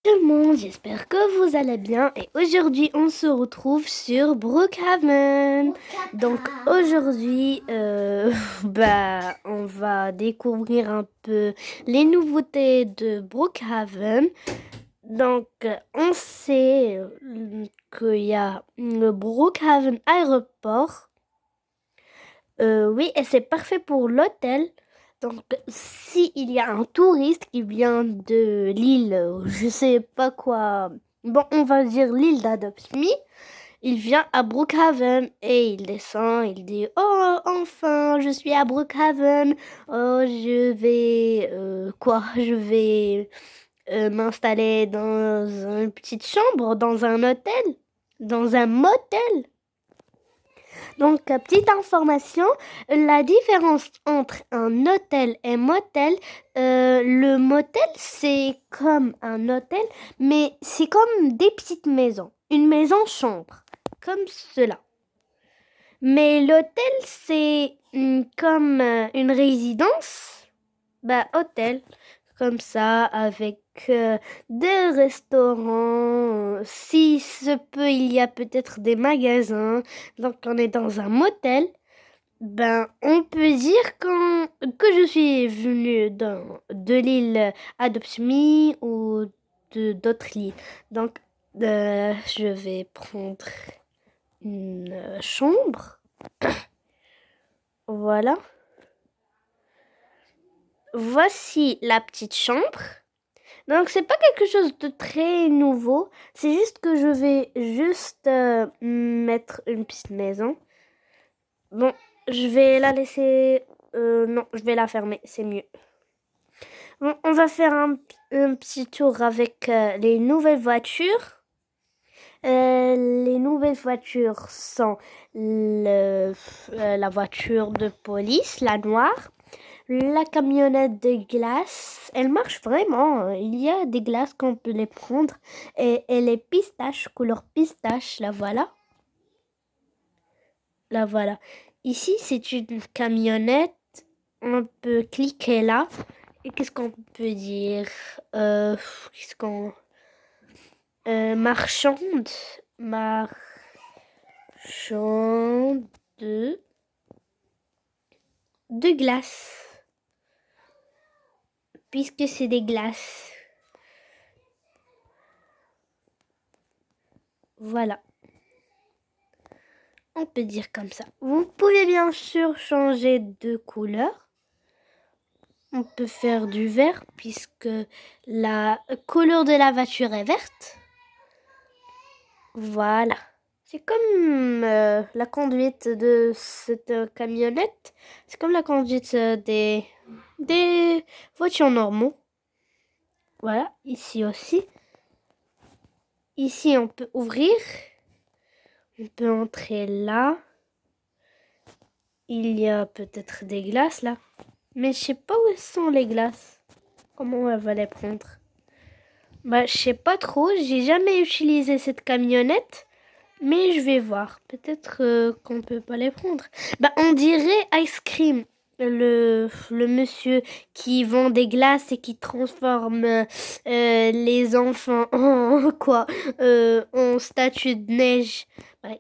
Tout le monde, j'espère que vous allez bien et aujourd'hui on se retrouve sur Brookhaven. Donc aujourd'hui, on va découvrir un peu les nouveautés de Brookhaven. Donc on sait qu'il y a le Brookhaven Aéroport. Oui, et c'est parfait pour l'hôtel. Donc, s'il y a un touriste qui vient de l'île, je sais pas quoi, bon, on va dire l'île d'Adoptimi, il vient à Brookhaven et il descend, il dit, oh, enfin, je suis à Brookhaven, oh, je vais m'installer dans une petite chambre, dans un hôtel, dans un motel. Donc, petite information, la différence entre un hôtel et motel, le motel, c'est comme un hôtel, mais c'est comme des petites maisons, une maison-chambre, comme cela. Mais l'hôtel, c'est comme une résidence, hôtel, comme ça, avec des restaurants. Si se peut, il y a peut-être des magasins. Donc, on est dans un motel. On peut dire que je suis venue de l'île Adoptimi ou d'autres îles. Donc, je vais prendre une chambre. Voilà. Voici la petite chambre. Donc, c'est pas quelque chose de très nouveau. C'est juste que je vais mettre une petite maison. Bon, je vais la laisser... non, je vais la fermer, c'est mieux. Bon, on va faire un petit tour avec les nouvelles voitures. Les nouvelles voitures sont la voiture de police, la noire. La camionnette de glace, elle marche vraiment. Il y a des glaces qu'on peut les prendre. Et elle est pistache, couleur pistache. La voilà. La voilà. Ici, c'est une camionnette. On peut cliquer là. Et qu'est-ce qu'on peut dire Qu'est-ce qu'on... marchande. Marchande de glace. Puisque c'est des glaces. Voilà. On peut dire comme ça. Vous pouvez bien sûr changer de couleur. On peut faire du vert puisque la couleur de la voiture est verte. Voilà. C'est comme la conduite de cette camionnette. C'est comme la conduite des voitures normaux. Voilà, ici aussi. Ici, on peut ouvrir. On peut entrer là. Il y a peut-être des glaces là. Mais je sais pas où sont les glaces. Comment elle va les prendre? Je sais pas trop. J'ai jamais utilisé cette camionnette. Mais je vais voir. Peut-être qu'on peut pas les prendre. On dirait Ice Cream. Le monsieur qui vend des glaces et qui transforme les enfants en quoi en statues de neige.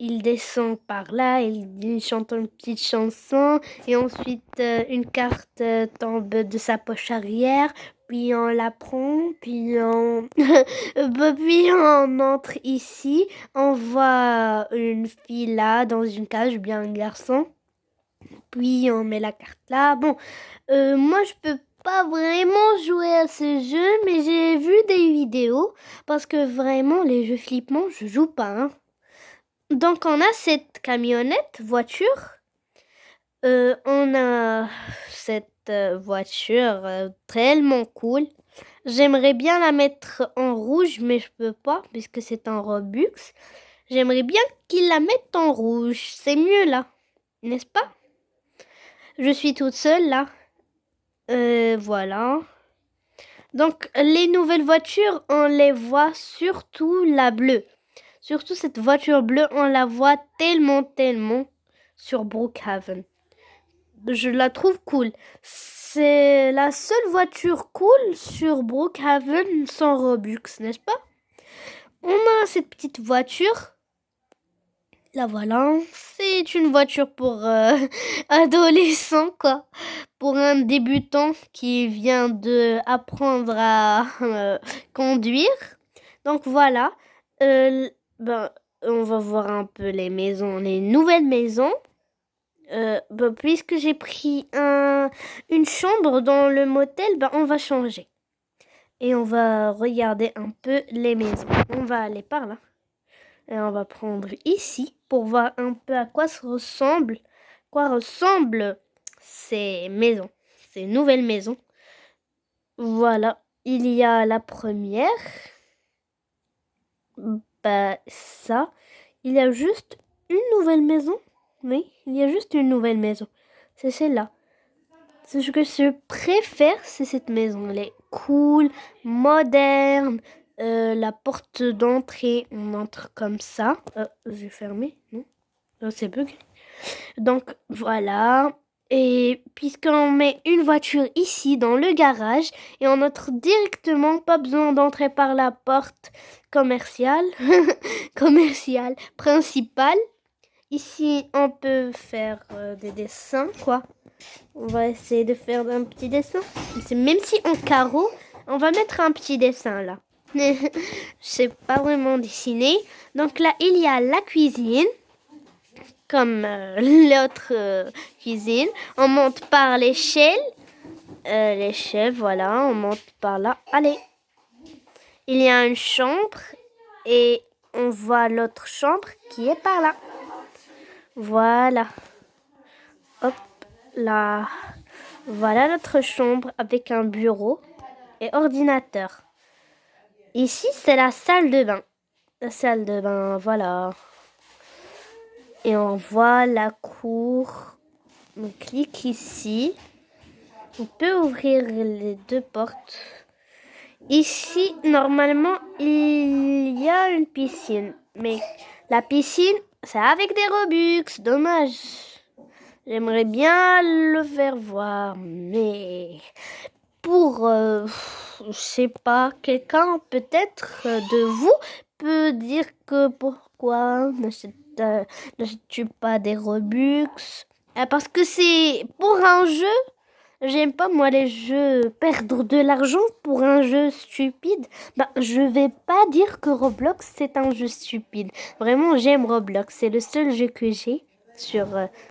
Il descend par là, il chante une petite chanson et ensuite une carte tombe de sa poche arrière, puis on la prend, puis puis on entre ici, on voit une fille là dans une cage, ou bien un garçon. Puis on met la carte là. Bon, moi je peux pas vraiment jouer à ce jeu, mais j'ai vu des vidéos parce que vraiment les jeux flippants, je joue pas. Hein. Donc on a cette camionnette voiture. On a cette voiture tellement cool. J'aimerais bien la mettre en rouge, mais je peux pas puisque c'est un Robux. J'aimerais bien qu'ils la mettent en rouge. C'est mieux là, n'est-ce pas? Je suis toute seule là. Voilà. Donc, les nouvelles voitures, on les voit surtout la bleue. Surtout cette voiture bleue, on la voit tellement sur Brookhaven. Je la trouve cool. C'est la seule voiture cool sur Brookhaven sans Robux, n'est-ce pas? On a cette petite voiture. La voilà. C'est une voiture pour adolescent, quoi. Pour un débutant qui vient de apprendre à conduire. Donc voilà. Ben, on va voir un peu les maisons, les nouvelles maisons. Puisque j'ai pris une chambre dans le motel, on va changer. Et on va regarder un peu les maisons. On va aller par là. Et on va prendre ici pour voir un peu à quoi ressemblent ces maisons, ces nouvelles maisons. Voilà, il y a la première. Ça, il y a juste une nouvelle maison. Oui, il y a juste une nouvelle maison. C'est celle-là. Ce que je préfère, c'est cette maison. Elle est cool, moderne. La porte d'entrée, on entre comme ça. J'ai fermé, non? C'est bug. Donc voilà. Et puisqu'on met une voiture ici dans le garage et on entre directement, pas besoin d'entrer par la porte commerciale, principale. Ici, on peut faire des dessins, quoi. On va essayer de faire un petit dessin. Même si en carreau, on va mettre un petit dessin là. Je sais pas vraiment dessiner. Donc là, il y a la cuisine. Comme l'autre cuisine. On monte par l'échelle. L'échelle, voilà. On monte par là. Allez. Il y a une chambre. Et on voit l'autre chambre qui est par là. Voilà. Hop là. Voilà notre chambre avec un bureau et ordinateur. Ici, c'est la salle de bain. La salle de bain, voilà. Et on voit la cour. On clique ici. On peut ouvrir les deux portes. Ici, normalement, il y a une piscine. Mais la piscine, c'est avec des Robux. Dommage. J'aimerais bien le faire voir. Mais pour, je sais pas, quelqu'un peut-être de vous peut dire que pourquoi n'achètes-tu pas des Robux? Parce que c'est pour un jeu. J'aime pas moi les jeux perdre de l'argent pour un jeu stupide. Je vais pas dire que Roblox c'est un jeu stupide. Vraiment j'aime Roblox. C'est le seul jeu que j'ai sur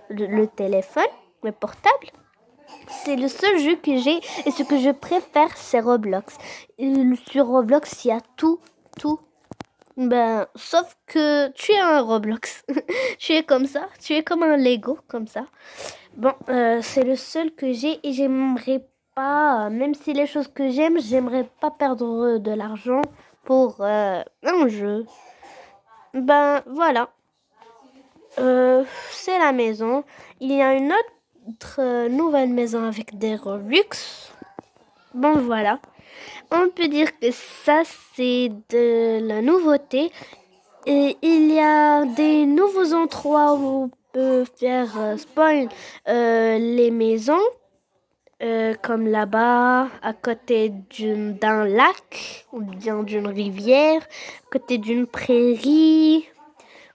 le téléphone, le portable. C'est le seul jeu que j'ai et ce que je préfère c'est Roblox. Sur Roblox il y a tout. Sauf que tu es un Roblox. Tu es comme ça. Tu es comme un Lego, comme ça. C'est le seul que j'ai et j'aimerais pas, même si les choses que j'aimerais pas perdre de l'argent pour un jeu. Voilà. C'est la maison. Il y a une autre nouvelle maison avec des Robux. Voilà. On peut dire que ça, c'est de la nouveauté. Et il y a des nouveaux endroits où on peut faire spawn les maisons. Comme là-bas, à côté d'un lac ou bien d'une rivière, à côté d'une prairie.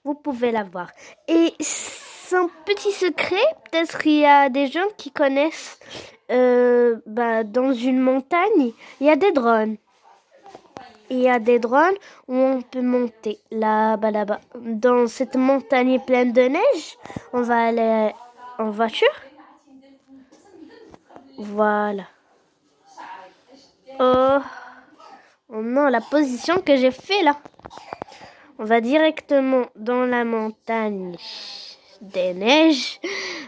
Vous pouvez la voir. Et c'est un petit secret, peut-être qu'il y a des gens qui connaissent dans une montagne, il y a des drones. Il y a des drones où on peut monter là-bas. Dans cette montagne pleine de neige, on va aller en voiture. Voilà. Oh non, la position que j'ai fait là. On va directement dans la montagne des neiges.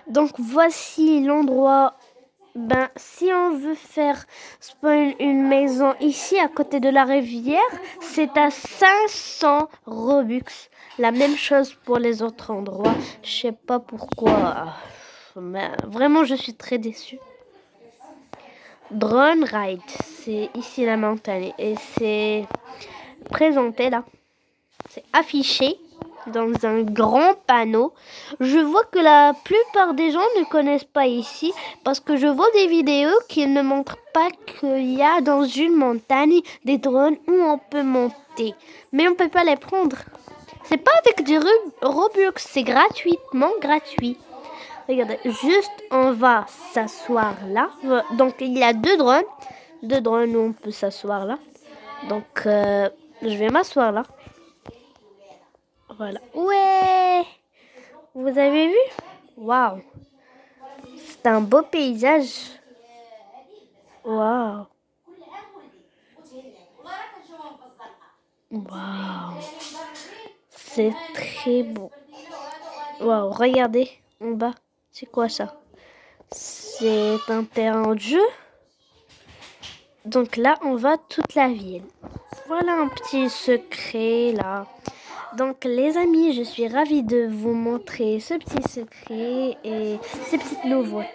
Donc voici l'endroit. Si on veut faire spawn une maison ici à côté de la rivière, c'est à 500 Robux. La même chose pour les autres endroits. Je sais pas pourquoi. Mais vraiment, je suis très déçue. Drone Ride, c'est ici la montagne et c'est présenté là. C'est affiché. dans un grand panneau. Je vois que la plupart des gens ne connaissent pas ici parce que je vois des vidéos qui ne montrent pas qu'il y a dans une montagne des drones où on peut monter. Mais on peut pas les prendre. C'est pas avec du Robux, c'est gratuitement gratuit. Regardez, juste on va s'asseoir là. Donc il y a deux drones où on peut s'asseoir là. Donc je vais m'asseoir là. Voilà. Ouais. Vous avez vu? Waouh. C'est un beau paysage. Waouh. Waouh. C'est très beau. Waouh, regardez en bas. C'est quoi ça? C'est un terrain de jeu. Donc là, on va toute la ville. Voilà un petit secret là. Donc les amis, je suis ravie de vous montrer ce petit secret et ces petites nouveautés.